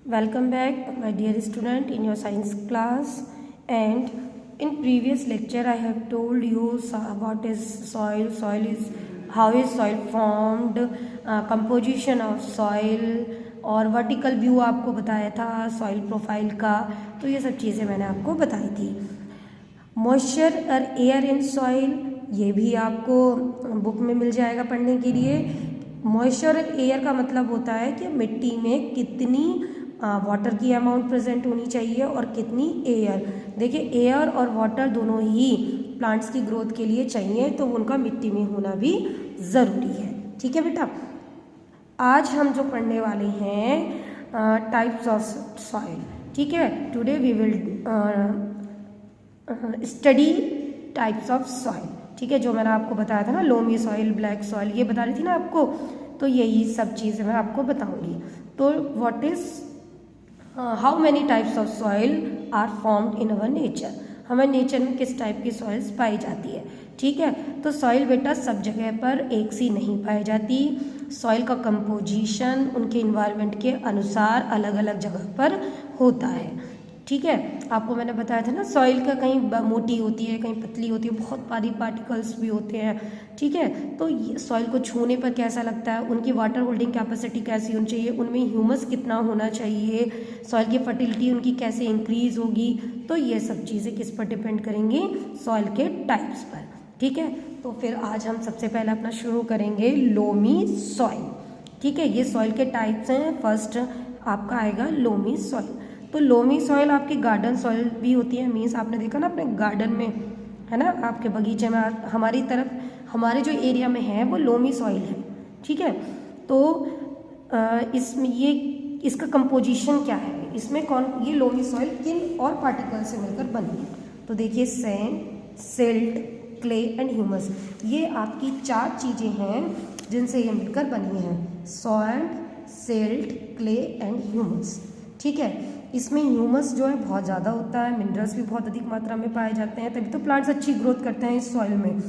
Welcome back, my dear student, in your science class. And in previous lecture, I have told you what is soil. Soil is how is soil formed, composition of soil और vertical view आपको बताया था soil profile का. तो ये सब चीज़ें मैंने आपको बताई थी. मॉइस्चर और एयर इन सॉइल, ये भी आपको बुक में मिल जाएगा पढ़ने के लिए. मॉइस्चर और एयर का मतलब होता है कि मिट्टी में कितनी वाटर की अमाउंट प्रेजेंट होनी चाहिए और कितनी एयर. देखिए, एयर और वाटर दोनों ही प्लांट्स की ग्रोथ के लिए चाहिए, तो उनका मिट्टी में होना भी ज़रूरी है. ठीक है बेटा, आज हम जो पढ़ने वाले हैं टाइप्स ऑफ सॉइल. ठीक है, today we will study types of soil. ठीक है, जो मैंने आपको बताया था ना, लोमी सॉइल, ब्लैक सॉइल, ये बता रही थी ना आपको, तो यही सब चीज़ें मैं आपको बताऊंगी. तो what is how many types of soil are formed in our nature. हमारे नेचर में किस टाइप की सॉइल्स पाई जाती है. ठीक है, तो सॉइल बेटा सब जगह पर एक सी नहीं पाई जाती. सॉइल का कंपोजिशन उनके इन्वायरमेंट के अनुसार अलग अलग जगह पर होता है. ठीक है, आपको मैंने बताया था ना, सॉइल का कहीं मोटी होती है, कहीं पतली होती है, बहुत बारीक पार्टिकल्स भी होते हैं. ठीक है, तो सॉइल को छूने पर कैसा लगता है, उनकी वाटर होल्डिंग कैपेसिटी कैसी होनी चाहिए, उनमें ह्यूमस कितना होना चाहिए, सॉइल की फर्टिलिटी उनकी कैसे इंक्रीज होगी. तो ये सब चीज़ें किस पर डिपेंड करेंगी, सॉइल के टाइप्स पर. ठीक है, तो फिर आज हम सबसे पहले अपना शुरू करेंगे लोमी सॉइल. ठीक है, ये सॉइल के टाइप्स हैं. फर्स्ट आपका आएगा लोमी सॉइल. तो लोमी सॉइल आपकी गार्डन सॉइल भी होती है. मीन्स आपने देखा ना अपने गार्डन में, है ना, आपके बगीचे में, हमारी तरफ, हमारे जो एरिया में है वो लोमी सॉइल है. ठीक है, तो इसमें ये इसका कंपोजिशन क्या है, इसमें ये लोमी सॉइल किन और पार्टिकल से मिलकर बनी है. तो देखिए, sand, silt, clay and humus, ये आपकी 4 चीज़ें हैं जिनसे ये मिलकर बनी है. Soil, silt, clay and humus. ठीक है, इसमें ह्यूमस जो है बहुत ज़्यादा होता है, मिनरल्स भी बहुत अधिक मात्रा में पाए जाते हैं, तभी तो प्लांट्स अच्छी ग्रोथ करते हैं इस सॉइल में.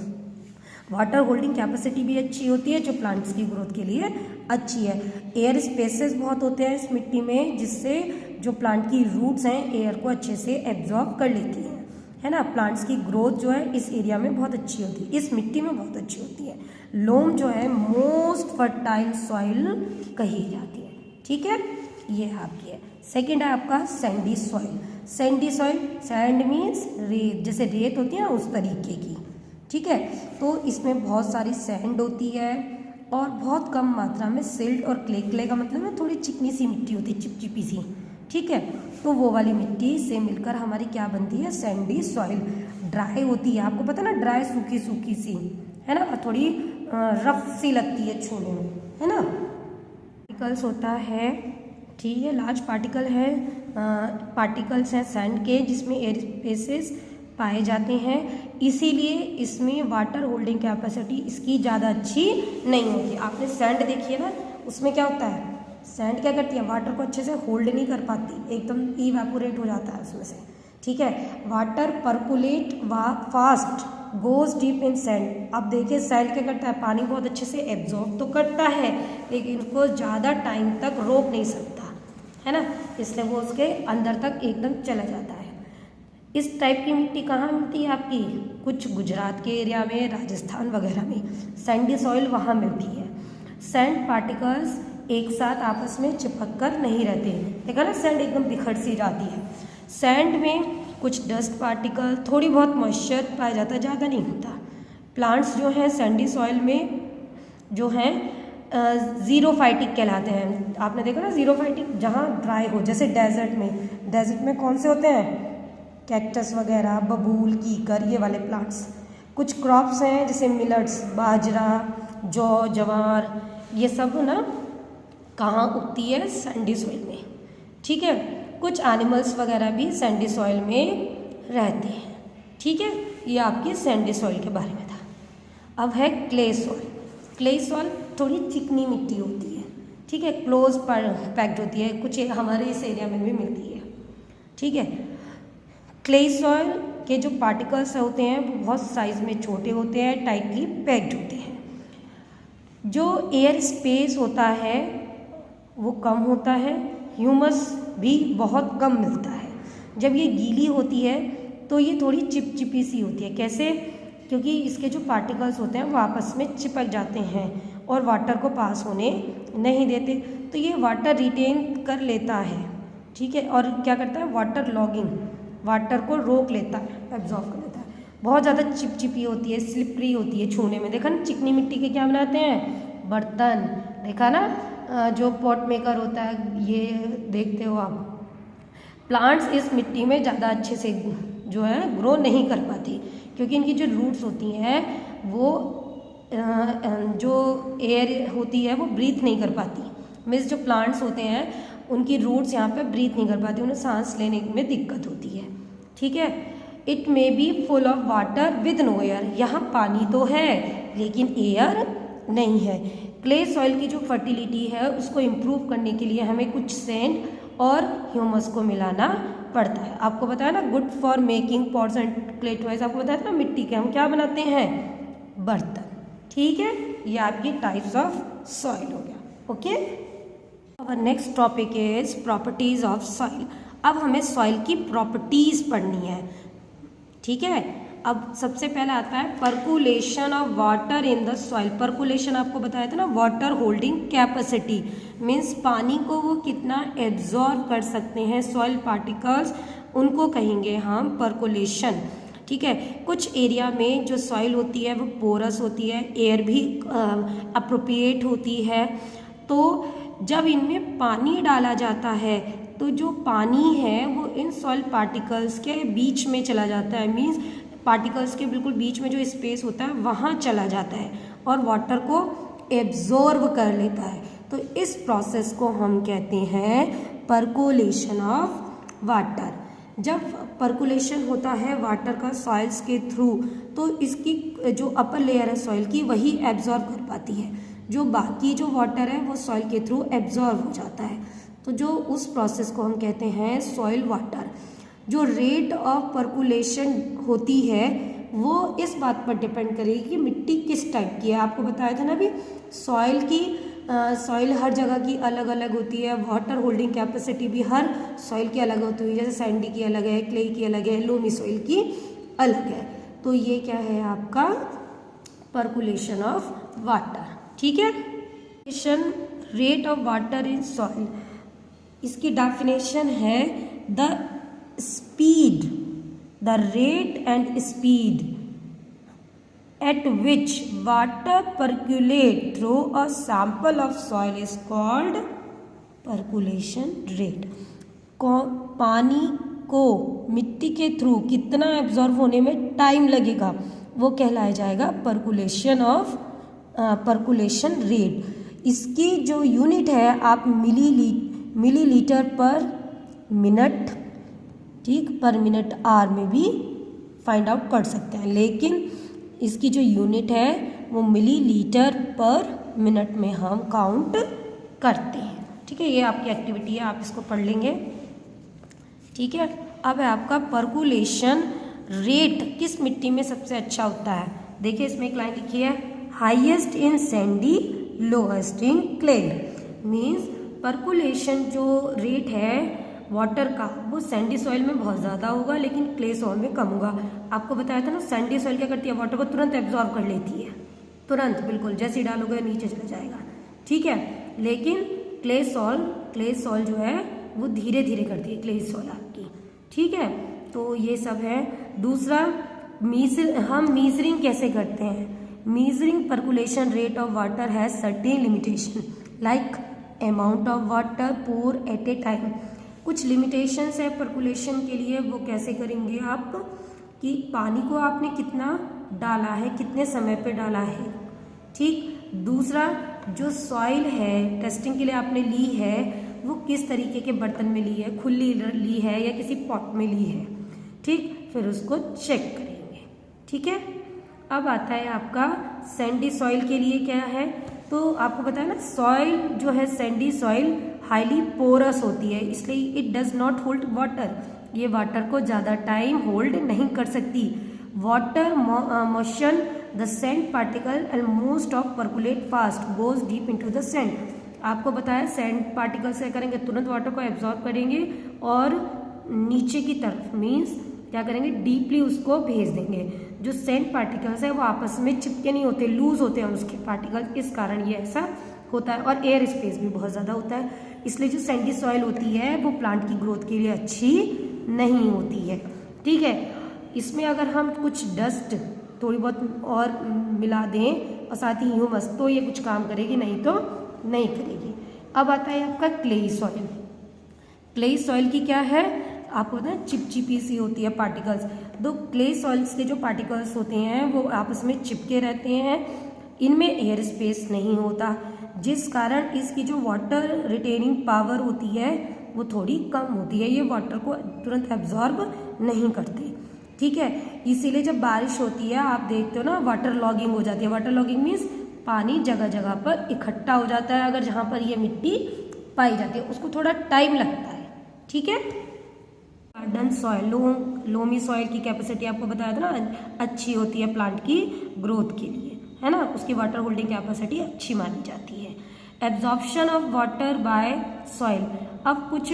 वाटर होल्डिंग कैपेसिटी भी अच्छी होती है, जो प्लांट्स की ग्रोथ के लिए अच्छी है. एयर स्पेसेस बहुत होते हैं इस मिट्टी में, जिससे जो प्लांट की रूट्स हैं एयर को अच्छे से एब्जॉर्ब कर लेती हैं, है ना. प्लांट्स की ग्रोथ जो है इस एरिया में बहुत अच्छी होती है, इस मिट्टी में बहुत अच्छी होती है. लोम जो है मोस्ट फर्टाइल सॉइल कही जाती है. ठीक है, ये आपकी है. सेकेंड है आपका Sandy soil. Sandy soil, sand means रेत, जैसे रेत होती है ना उस तरीके की. ठीक है, तो इसमें बहुत सारी सैंड होती है और बहुत कम मात्रा में सिल्ट और क्ले. क्ले का मतलब है थोड़ी चिकनी सी मिट्टी होती है, चिपचिपी सी. ठीक है, तो वो वाली मिट्टी से मिलकर हमारी क्या बनती है, सैंडी सॉइल. ड्राई होती है, आपको पता है ना, ड्राई सूखी सूखी सी, है ना, थोड़ी रफ सी लगती है छूने में, है ना. पार्टिकल्स होता है, ठीक है, लार्ज पार्टिकल है, पार्टिकल्स हैं सैंड के, जिसमें एयर स्पेसेस पाए जाते हैं. इसीलिए इसमें वाटर होल्डिंग कैपेसिटी इसकी ज़्यादा अच्छी नहीं होती. आपने सैंड देखी है ना, उसमें क्या होता है, सैंड क्या करती है, वाटर को अच्छे से होल्ड नहीं कर पाती, एकदम इवेपोरेट हो जाता है उसमें से. ठीक है, water percolate fast, goes deep in sand. अब देखिए, सैंड क्या करता है, पानी बहुत अच्छे से एब्जॉर्ब तो करता है, लेकिन उसको ज़्यादा टाइम तक रोक नहीं सकता, है ना, इसलिए वो उसके अंदर तक एकदम चला जाता है. इस टाइप की मिट्टी कहाँ मिलती है आपकी, कुछ गुजरात के एरिया में, राजस्थान वगैरह में सैंडी सॉइल वहाँ मिलती है. सैंड पार्टिकल्स एक साथ आपस में चिपक कर नहीं रहते. देखा ना, सैंड एकदम बिखर सी जाती है. सैंड में कुछ डस्ट पार्टिकल, थोड़ी बहुत मॉइस्चर पाया जाता है, ज़्यादा नहीं होता. प्लांट्स जो हैं सैंडी सॉइल में जो हैं ज़ीरोफाइटिक कहलाते हैं. आपने देखा ना ज़ीरोफाइटिक, जहाँ ड्राई हो, जैसे डेजर्ट में कौन से होते हैं, कैक्टस वगैरह, बबूल, कीकर, ये वाले प्लांट्स. कुछ क्रॉप्स हैं जैसे मिलट्स, बाजरा, जौ, जवार, ये सब ना कहाँ उगती है, सैंडी सॉइल में. ठीक है, कुछ एनिमल्स वगैरह भी सैंडी सॉइल में रहते हैं. ठीक है, ये आपकी सैंडी सॉइल के बारे में था. अब है क्ले सॉइल. क्ले सॉइल थोड़ी चिकनी मिट्टी होती है. ठीक है, क्लोज पर पैक्ड होती है, कुछ हमारे इस एरिया में भी मिलती है. ठीक है, क्ले सॉइल के जो पार्टिकल्स होते हैं वो बहुत साइज में छोटे होते हैं, टाइटली पैक्ड होते हैं. जो एयर स्पेस होता है वो कम होता है, ह्यूमस भी बहुत कम मिलता है। जब ये गीली होती है तो ये थोड़ी चिपचिपी सी होती है। कैसे? क्योंकि इसके जो पार्टिकल्स होते हैं वो आपस में चिपक जाते हैं और वाटर को पास होने नहीं देते, तो ये वाटर रिटेन कर लेता है, ठीक है। और क्या करता है? वाटर लॉगिंग, वाटर को रोक लेता है, एब्जॉर्ब कर लेता है। बहुत ज़्यादा चिपचिपी होती है, स्लिपरी होती है छूने में। देखा ना, चिकनी मिट्टी के क्या बनाते हैं? बर्तन। देखा ना, जो पॉट मेकर होता है, ये देखते हो आप। प्लांट्स इस मिट्टी में ज़्यादा अच्छे से जो है ग्रो नहीं कर पाती, क्योंकि इनकी जो रूट्स होती हैं वो जो एयर होती है वो ब्रीथ नहीं कर पाती। मीन्स जो प्लांट्स होते हैं उनकी रूट्स यहाँ पे ब्रीथ नहीं कर पाती, उन्हें सांस लेने में दिक्कत होती है, ठीक है। It may be full of water with no air, यहाँ पानी तो है लेकिन एयर नहीं है। क्ले सॉइल की जो फर्टिलिटी है उसको इम्प्रूव करने के लिए हमें कुछ सैंड और ह्यूमस को मिलाना पड़ता है। आपको बताया ना, good for making pots and clay toys. आपको बताया था ना, मिट्टी के हम क्या बनाते हैं? बर्तन, ठीक है। ये आपकी टाइप्स ऑफ सॉइल हो गया, okay. Our next topic is properties of soil. अब हमें सॉइल की प्रॉपर्टीज पढ़नी है, ठीक है। अब सबसे पहले आता है percolation of water in the soil. Percolation आपको बताया था ना, वाटर होल्डिंग कैपेसिटी, मीन्स पानी को वो कितना एब्जॉर्ब कर सकते हैं सॉइल पार्टिकल्स, उनको कहेंगे हम परकुलेशन, ठीक है। कुछ एरिया में जो सॉइल होती है वो पोरस होती है, एयर भी अप्रोप्रिएट होती है, तो जब इनमें पानी डाला जाता है तो जो पानी है वो इन सॉइल पार्टिकल्स के बीच में चला जाता है, मीन्स पार्टिकल्स के बिल्कुल बीच में जो स्पेस होता है वहाँ चला जाता है और वाटर को एब्जॉर्ब कर लेता है। तो इस प्रोसेस को हम कहते हैं परकुलेशन ऑफ वाटर। जब परकुलेशन होता है वाटर का सॉइल्स के थ्रू, तो इसकी जो अपर लेयर है सॉइल की वही एब्जॉर्ब कर पाती है, जो बाकी जो वाटर है वो सॉइल के थ्रू एब्जॉर्ब हो जाता है। तो जो उस प्रोसेस को हम कहते हैं सॉइल वाटर। जो रेट ऑफ परकुलेशन होती है वो इस बात पर डिपेंड करेगी कि मिट्टी किस टाइप की है। आपको बताया था ना अभी, सॉइल हर जगह की अलग अलग होती है, वाटर होल्डिंग कैपेसिटी भी हर सॉइल की अलग होती है, जैसे सैंडी की अलग है, क्ले की अलग है, लोमी सॉइल की अलग है। तो ये क्या है आपका परकुलेशन ऑफ वाटर, ठीक है। Rate of water in soil, इसकी डेफिनेशन है the speed, the rate and speed at which water percolate through a sample of soil is called percolation rate। पानी को मिट्टी के थ्रू कितना एब्जॉर्ब होने में टाइम लगेगा वो कहलाया जाएगा परकुलेशन रेट। इसकी जो यूनिट है आप मिलीलीटर पर मिनट, ठीक, पर मिनट आर में भी फाइंड आउट कर सकते हैं, लेकिन इसकी जो यूनिट है वो मिलीलीटर पर मिनट में हम काउंट करते हैं, ठीक है। ये आपकी एक्टिविटी है, आप इसको पढ़ लेंगे, ठीक है। अब है आपका परकुलेशन रेट किस मिट्टी में सबसे अच्छा होता है। देखिए इसमें एक लाइन लिखी है, highest in Sandy lowest in clay. Means percolation जो रेट है वाटर का वो सैंडी सॉइल में बहुत ज़्यादा होगा लेकिन क्ले सॉइल में कम होगा। आपको बताया था ना, सैंडी सॉइल क्या करती है, वाटर को तुरंत एब्जॉर्ब कर लेती है, तुरंत, बिल्कुल जैसे ही डालोगे नीचे चला जाएगा, ठीक है। लेकिन क्ले सॉइल जो है वो धीरे धीरे करती है, क्ले सॉइल आपकी, ठीक है। तो ये सब है। दूसरा हम मीजरिंग कैसे करते हैं। Measuring percolation rate of water has certain limitation like amount of water pour at a time. कुछ लिमिटेशंस है परकुलेशन के लिए, वो कैसे करेंगे आप, कि पानी को आपने कितना डाला है, कितने समय पे डाला है, ठीक। दूसरा जो सॉइल है टेस्टिंग के लिए आपने ली है वो किस तरीके के बर्तन में ली है, खुली ली है या किसी पॉट में ली है, ठीक, फिर उसको चेक करेंगे, ठीक है। अब आता है आपका सैंडी सॉइल के लिए क्या है, तो आपको बताया ना, सॉइल जो है सैंडी सॉइल हाईली पोरस होती है, इसलिए it does not hold water, ये वाटर को ज़्यादा टाइम होल्ड नहीं कर सकती। Water motion the sand particle and most of percolate fast goes deep into the sand. आपको बताया सैंड पार्टिकल्स क्या करेंगे, तुरंत वाटर को एब्जॉर्ब करेंगे और नीचे की तरफ मीन्स क्या करेंगे, डीपली उसको भेज देंगे। जो सैंड पार्टिकल्स है वो आपस में चिपके नहीं होते, लूज होते हैं उसके पार्टिकल्स, इस कारण ये ऐसा होता है। और एयर स्पेस भी बहुत ज़्यादा होता है, इसलिए जो सैंडी सॉइल होती है वो प्लांट की ग्रोथ के लिए अच्छी नहीं होती है। ठीक है, इसमें अगर हम कुछ डस्ट थोड़ी बहुत और मिला दें और साथ ही ह्यूमस तो ये कुछ काम करेगी, नहीं तो नहीं करेगी। अब आता है आपका क्लेई सॉइल। क्लेई सॉइल की क्या है, आपको पता है चिपचिपी सी होती है पार्टिकल्स। तो क्ले सॉइल्स के जो पार्टिकल्स होते हैं वो आपस में चिपके रहते हैं, इनमें एयर स्पेस नहीं होता, जिस कारण इसकी जो वाटर रिटेनिंग पावर होती है वो थोड़ी कम होती है, ये वाटर को तुरंत एब्जॉर्ब नहीं करते। ठीक है, इसीलिए जब बारिश होती है आप देखते हो ना वाटर लॉगिंग हो जाती है। वाटर लॉगिंग मीन्स पानी जगह जगह पर इकट्ठा हो जाता है, अगर जहाँ पर ये मिट्टी पाई जाती है उसको थोड़ा टाइम लगता है। ठीक है, गार्डन सॉइल, लोमी सॉइल की कैपेसिटी आपको बताया था ना, अच्छी होती है प्लांट की ग्रोथ के लिए, है ना, उसकी वाटर होल्डिंग कैपेसिटी अच्छी मानी जाती है। Absorption of water bye soil, अब कुछ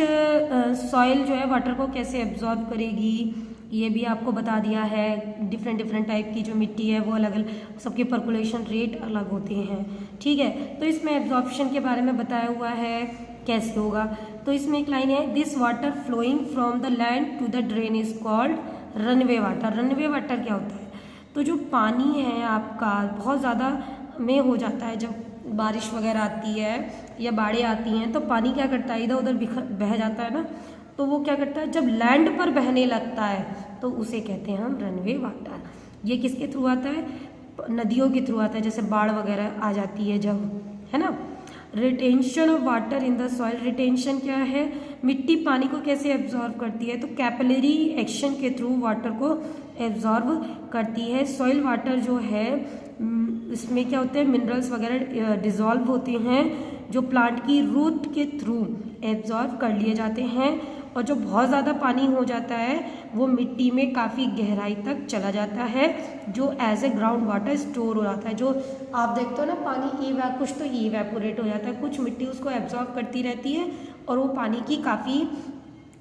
सॉइल जो है वाटर को कैसे एब्जॉर्ब करेगी ये भी आपको बता दिया है। डिफरेंट टाइप की जो मिट्टी है वो अलग अलग, सबके पर्कुलेशन रेट अलग होते हैं। ठीक है, तो इसमें एब्जॉर्प्शन के बारे में बताया हुआ है कैसे होगा। तो इसमें एक लाइन है, this water flowing from the land to the drain is called runway water. Runway water क्या होता है, तो जो पानी है आपका बहुत ज़्यादा में हो जाता है, जब बारिश वगैरह आती है या बाढ़ें आती हैं तो पानी क्या करता है, इधर उधर बह जाता है ना, तो वो क्या करता है जब लैंड पर बहने लगता है तो उसे कहते हैं हम रनवे वाटर। ये किसके थ्रू आता है, नदियों के थ्रू आता है, जैसे बाढ़ वगैरह आ जाती है जब, है ना। Retention of water in the soil, retention क्या है, मिट्टी पानी को कैसे एब्जॉर्ब करती है, तो कैपिलरी एक्शन के थ्रू वाटर को एब्जॉर्ब करती है। सॉइल वाटर जो है इसमें क्या होते हैं, मिनरल्स वगैरह डिजॉल्व होते हैं जो प्लांट की रूट के थ्रू एब्जॉर्ब कर लिए जाते हैं, और जो बहुत ज़्यादा पानी हो जाता है वो मिट्टी में काफ़ी गहराई तक चला जाता है, जो as a ground water store हो जाता है। जो आप देखते हो ना पानी कुछ तो इवेपोरेट हो जाता है, कुछ मिट्टी उसको एब्जॉर्ब करती रहती है, और वो पानी की काफ़ी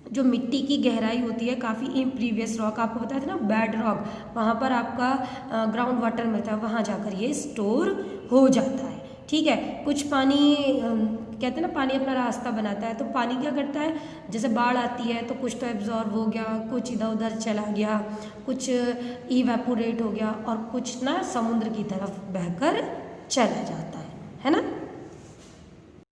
जो मिट्टी की गहराई होती है काफ़ी प्रीवियस रॉक, आपको बताया था ना बेड रॉक, वहाँ पर आपका ग्राउंड वाटर मिलता है, वहाँ जाकर ये स्टोर हो जाता है। ठीक है, कुछ पानी कहते हैं ना पानी अपना रास्ता बनाता है, तो पानी क्या करता है, जैसे बाढ़ आती है तो कुछ तो एब्जॉर्ब हो गया, कुछ इधर उधर चला गया, कुछ इवेपोरेट हो गया, और कुछ ना समुद्र की तरफ बहकर चला जाता है ना।